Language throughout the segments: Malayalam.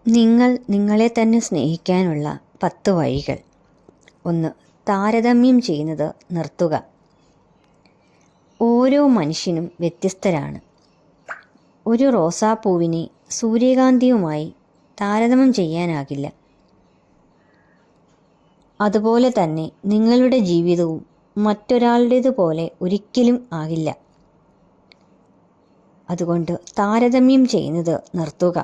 നിങ്ങൾ നിങ്ങളെ തന്നെ സ്നേഹിക്കാനുള്ള 10 വഴികൾ. 1. താരതമ്യം ചെയ്യുന്നത് നിർത്തുക. ഓരോ മനുഷ്യനും വ്യത്യസ്തരാണ്. ഒരു റോസാപ്പൂവിനെ സൂര്യകാന്തിയുമായി താരതമ്യം ചെയ്യാനാകില്ല. അതുപോലെ തന്നെ നിങ്ങളുടെ ജീവിതവും മറ്റൊരാളുടേതുപോലെ ഒരിക്കലും ആകില്ല. അതുകൊണ്ട് താരതമ്യം ചെയ്യുന്നത് നിർത്തുക.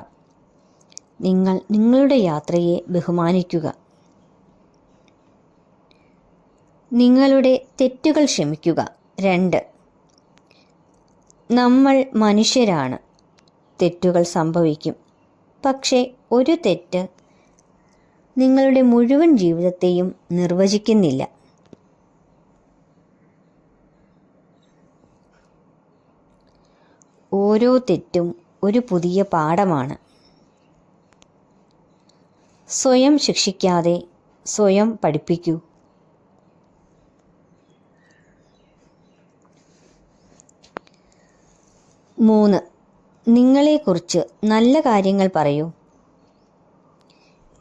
നിങ്ങൾ നിങ്ങളുടെ യാത്രയെ ബഹുമാനിക്കുക. നിങ്ങളുടെ തെറ്റുകൾ ക്ഷമിക്കുക. 2. നമ്മൾ മനുഷ്യരാണ്. തെറ്റുകൾ സംഭവിക്കും. പക്ഷേ ഒരു തെറ്റ് നിങ്ങളുടെ മുഴുവൻ ജീവിതത്തെയും നിർവചിക്കുന്നില്ല. ഓരോ തെറ്റും ഒരു പുതിയ പാഠമാണ്. സ്വയം ശിക്ഷിക്കാതെ സ്വയം പഠിപ്പിക്കൂ. 3. നിങ്ങളെക്കുറിച്ച് നല്ല കാര്യങ്ങൾ പറയൂ.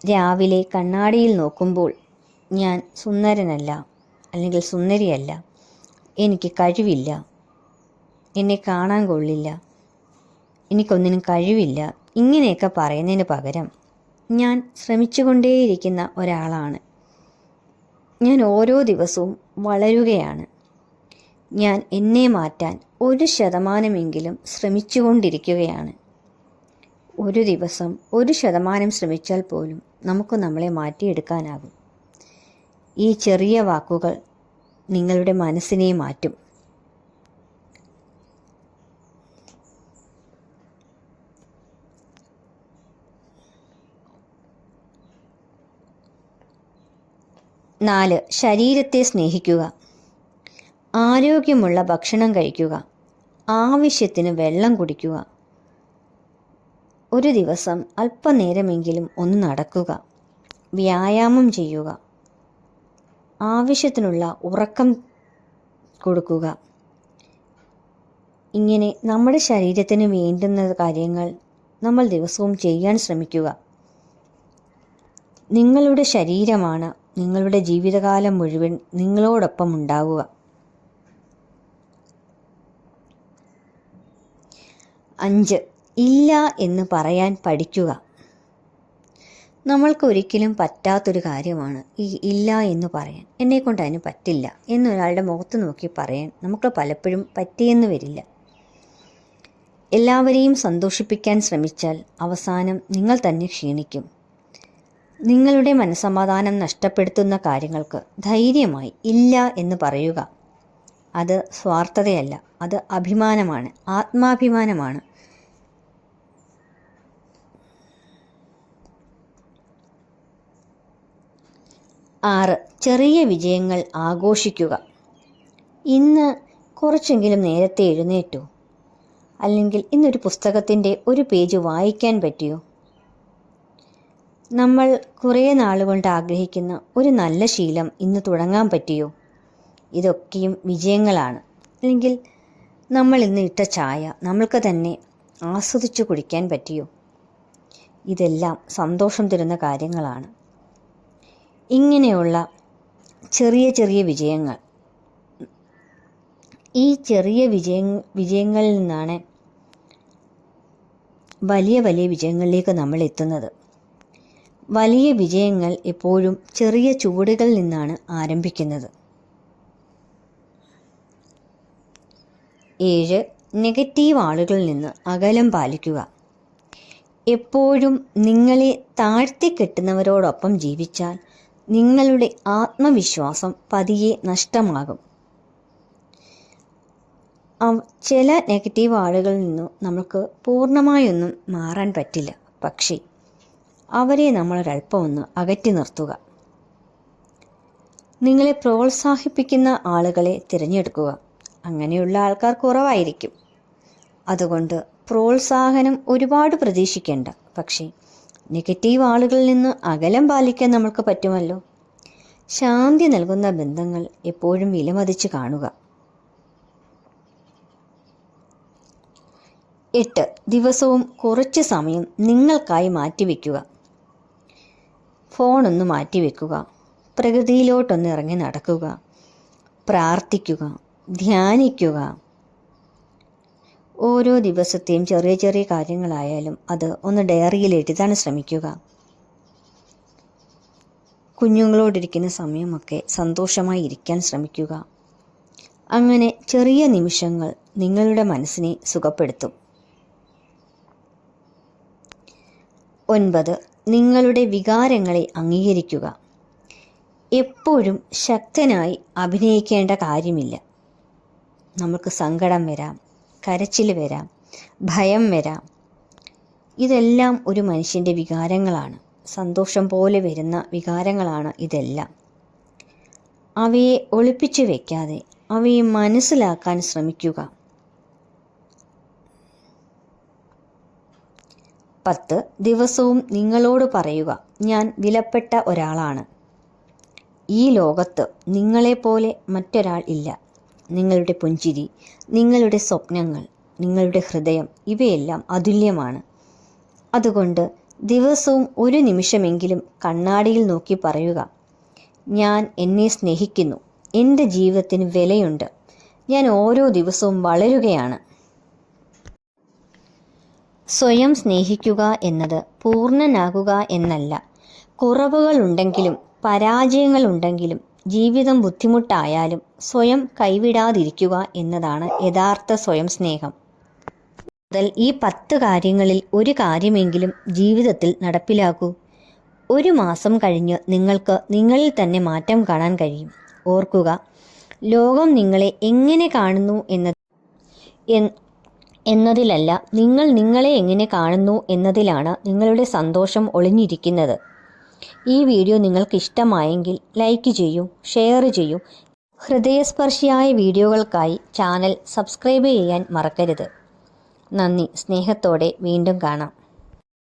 രാവിലെ കണ്ണാടിയിൽ നോക്കുമ്പോൾ ഞാൻ സുന്ദരനല്ല അല്ലെങ്കിൽ സുന്ദരിയല്ല, എനിക്ക് കഴിവില്ല, എന്നെ കാണാൻ കൊള്ളില്ല, എനിക്കൊന്നിനും കഴിവില്ല, ഇങ്ങനെയൊക്കെ പറയുന്നതിന് പകരം ഞാൻ ശ്രമിച്ചുകൊണ്ടേയിരിക്കുന്ന ഒരാളാണ്, ഞാൻ ഓരോ ദിവസവും വളരുകയാണ്, ഞാൻ എന്നെ മാറ്റാൻ 1% ശ്രമിച്ചുകൊണ്ടിരിക്കുകയാണ്. ഒരു ദിവസം 1% ശ്രമിച്ചാൽ പോലും നമുക്ക് നമ്മളെ മാറ്റിയെടുക്കാനാകും. ഈ ചെറിയ വാക്കുകൾ നിങ്ങളുടെ മനസ്സിനെ മാറ്റും. നാല്, ശരീരത്തെ സ്നേഹിക്കുക. ആരോഗ്യമുള്ള ഭക്ഷണം കഴിക്കുക. ആവശ്യത്തിന് വെള്ളം കുടിക്കുക. ഒരു ദിവസം അല്പനേരമെങ്കിലും ഒന്ന് നടക്കുക. വ്യായാമം ചെയ്യുക. ആവശ്യത്തിനുള്ള ഉറക്കം കൊടുക്കുക. ഇങ്ങനെ നമ്മുടെ ശരീരത്തിന് വേണ്ടുന്ന കാര്യങ്ങൾ നമ്മൾ ദിവസവും ചെയ്യാൻ ശ്രമിക്കുക. നിങ്ങളുടെ ശരീരമാണ് നിങ്ങളുടെ ജീവിതകാലം മുഴുവൻ നിങ്ങളോടൊപ്പം ഉണ്ടാവുക. 5, ഇല്ല എന്ന് പറയാൻ പഠിക്കുക. നമ്മൾക്ക് ഒരിക്കലും പറ്റാത്തൊരു കാര്യമാണ് ഈ ഇല്ല എന്ന് പറയാൻ. എന്നെക്കൊണ്ട് അതിന് പറ്റില്ല എന്നൊരാളുടെ മുഖത്ത് നോക്കി പറയാൻ നമുക്ക് പലപ്പോഴും പറ്റിയെന്ന് വരില്ല. എല്ലാവരെയും സന്തോഷിപ്പിക്കാൻ ശ്രമിച്ചാൽ അവസാനം നിങ്ങൾ തന്നെ ക്ഷീണിക്കും. നിങ്ങളുടെ മനസ്സമാധാനം നഷ്ടപ്പെടുത്തുന്ന കാര്യങ്ങൾക്ക് ധൈര്യമായി ഇല്ല എന്ന് പറയുക. അത് സ്വാർത്ഥതയല്ല, അത് അഭിമാനമാണ്, ആത്മാഭിമാനമാണ്. 6, ചെറിയ വിജയങ്ങൾ ആഘോഷിക്കുക. ഇന്ന് കുറച്ചെങ്കിലും നേരത്തെ എഴുന്നേറ്റോ? അല്ലെങ്കിൽ ഇന്നൊരു പുസ്തകത്തിൻ്റെ ഒരു പേജ് വായിക്കാൻ പറ്റിയോ? നമ്മൾ കുറേ നാളുകൊണ്ട് ആഗ്രഹിക്കുന്ന ഒരു നല്ല ശീലം ഇന്ന് തുടങ്ങാൻ പറ്റിയോ? ഇതൊക്കെയും വിജയങ്ങളാണ്. അല്ലെങ്കിൽ നമ്മൾ ഇന്ന് ഇട്ട ചായ നമ്മൾക്ക് തന്നെ ആസ്വദിച്ചു കുടിക്കാൻ പറ്റിയോ? ഇതെല്ലാം സന്തോഷം തരുന്ന കാര്യങ്ങളാണ്. ഇങ്ങനെയുള്ള ചെറിയ ചെറിയ വിജയങ്ങൾ, ഈ ചെറിയ വിജയങ്ങളിൽ നിന്നാണ് വലിയ വലിയ വിജയങ്ങളിലേക്ക് നമ്മൾ എത്തുന്നത്. വലിയ വിജയങ്ങൾ എപ്പോഴും ചെറിയ ചുവടുകളിൽ നിന്നാണ് ആരംഭിക്കുന്നത്. 7, നെഗറ്റീവ് ആളുകളിൽ നിന്ന് അകലം പാലിക്കുക. എപ്പോഴും നിങ്ങളെ താഴ്ത്തിക്കെട്ടുന്നവരോടൊപ്പം ജീവിച്ചാൽ നിങ്ങളുടെ ആത്മവിശ്വാസം പതിയെ നഷ്ടമാകും. ചില നെഗറ്റീവ് ആളുകളിൽ നിന്നും നമുക്ക് പൂർണ്ണമായൊന്നും മാറാൻ പറ്റില്ല. പക്ഷേ അവരെ നമ്മളൊരല്പം ഒന്ന് അകറ്റി നിർത്തുക. നിങ്ങളെ പ്രോത്സാഹിപ്പിക്കുന്ന ആളുകളെ തിരഞ്ഞെടുക്കുക. അങ്ങനെയുള്ള ആൾക്കാർ കുറവായിരിക്കും. അതുകൊണ്ട് പ്രോത്സാഹനം ഒരുപാട് പ്രതീക്ഷിക്കേണ്ട. പക്ഷേ നെഗറ്റീവ് ആളുകളിൽ നിന്ന് അകലം പാലിക്കാൻ നമുക്ക് പറ്റുമല്ലോ. ശാന്തി നൽകുന്ന ബന്ധങ്ങൾ എപ്പോഴും വിലമതിച്ച് കാണുക. 8, ദിവസവും കുറച്ച് സമയം നിങ്ങൾക്കായി മാറ്റിവെക്കുക. ഫോണൊന്ന് മാറ്റിവെക്കുക, പ്രകൃതിയിലോട്ടൊന്ന് ഇറങ്ങി നടക്കുക, പ്രാർത്ഥിക്കുക, ധ്യാനിക്കുക. ഓരോ ദിവസത്തെയും ചെറിയ ചെറിയ കാര്യങ്ങളായാലും അത് ഒന്ന് ഡയറിയിൽ എഴുതാൻ ശ്രമിക്കുക. കുഞ്ഞുങ്ങളോടിരിക്കുന്ന സമയമൊക്കെ സന്തോഷമായി ഇരിക്കാൻ ശ്രമിക്കുക. അങ്ങനെ ചെറിയ നിമിഷങ്ങൾ നിങ്ങളുടെ മനസ്സിനെ സുഖപ്പെടുത്തും. 9. നിങ്ങളുടെ വികാരങ്ങളെ അംഗീകരിക്കുക. എപ്പോഴും ശക്തനായി അഭിനയിക്കേണ്ട കാര്യമില്ല. നമുക്ക് സങ്കടം വരാം, കരച്ചിൽ വരാം, ഭയം വരാം. ഇതെല്ലാം ഒരു മനുഷ്യൻ്റെ വികാരങ്ങളാണ്. സന്തോഷം പോലെ വരുന്ന വികാരങ്ങളാണ് ഇതെല്ലാം. അവയെ ഒളിപ്പിച്ചു വെക്കാതെ അവയെ മനസ്സിലാക്കാൻ ശ്രമിക്കുക. 10. ദിവസവും നിങ്ങളോട് പറയുക, ഞാൻ വിലപ്പെട്ട ഒരാളാണ്. ഈ ലോകത്ത് നിങ്ങളെപ്പോലെ മറ്റൊരാൾ ഇല്ല. നിങ്ങളുടെ പുഞ്ചിരി, നിങ്ങളുടെ സ്വപ്നങ്ങൾ, നിങ്ങളുടെ ഹൃദയം ഇവയെല്ലാം അതുല്യമാണ്. അതുകൊണ്ട് ദിവസവും ഒരു നിമിഷമെങ്കിലും കണ്ണാടിയിൽ നോക്കി പറയുക, ഞാൻ എന്നെ സ്നേഹിക്കുന്നു, എൻ്റെ ജീവിതത്തിന് വിലയുണ്ട്, ഞാൻ ഓരോ ദിവസവും വളരുകയാണ്. സ്വയം സ്നേഹിക്കുക എന്നത് പൂർണ്ണനാകുക എന്നല്ല. കുറവുകളുണ്ടെങ്കിലും പരാജയങ്ങളുണ്ടെങ്കിലും ജീവിതം ബുദ്ധിമുട്ടായാലും സ്വയം കൈവിടാതിരിക്കുക എന്നതാണ് യഥാർത്ഥ സ്വയം സ്നേഹം. മുതൽ ഈ 10 കാര്യങ്ങളിൽ ഒരു കാര്യമെങ്കിലും ജീവിതത്തിൽ നടപ്പിലാക്കൂ. ഒരു മാസം കഴിഞ്ഞ് നിങ്ങൾക്ക് നിങ്ങളിൽ തന്നെ മാറ്റം കാണാൻ കഴിയും. ഓർക്കുക, ലോകം നിങ്ങളെ എങ്ങനെ കാണുന്നു എന്നതിലല്ല, നിങ്ങൾ നിങ്ങളെ എങ്ങനെ കാണുന്നു എന്നതിലാണ് നിങ്ങളുടെ സന്തോഷം ഒളിഞ്ഞിരിക്കുന്നത്. ഈ വീഡിയോ നിങ്ങൾക്ക് ഇഷ്ടമായെങ്കിൽ ലൈക്ക് ചെയ്യൂ, ഷെയർ ചെയ്യൂ. ഹൃദയസ്പർശിയായ വീഡിയോകൾക്കായി ചാനൽ സബ്സ്ക്രൈബ് ചെയ്യാൻ മറക്കരുത്. നന്ദി. സ്നേഹത്തോടെ വീണ്ടും കാണാം.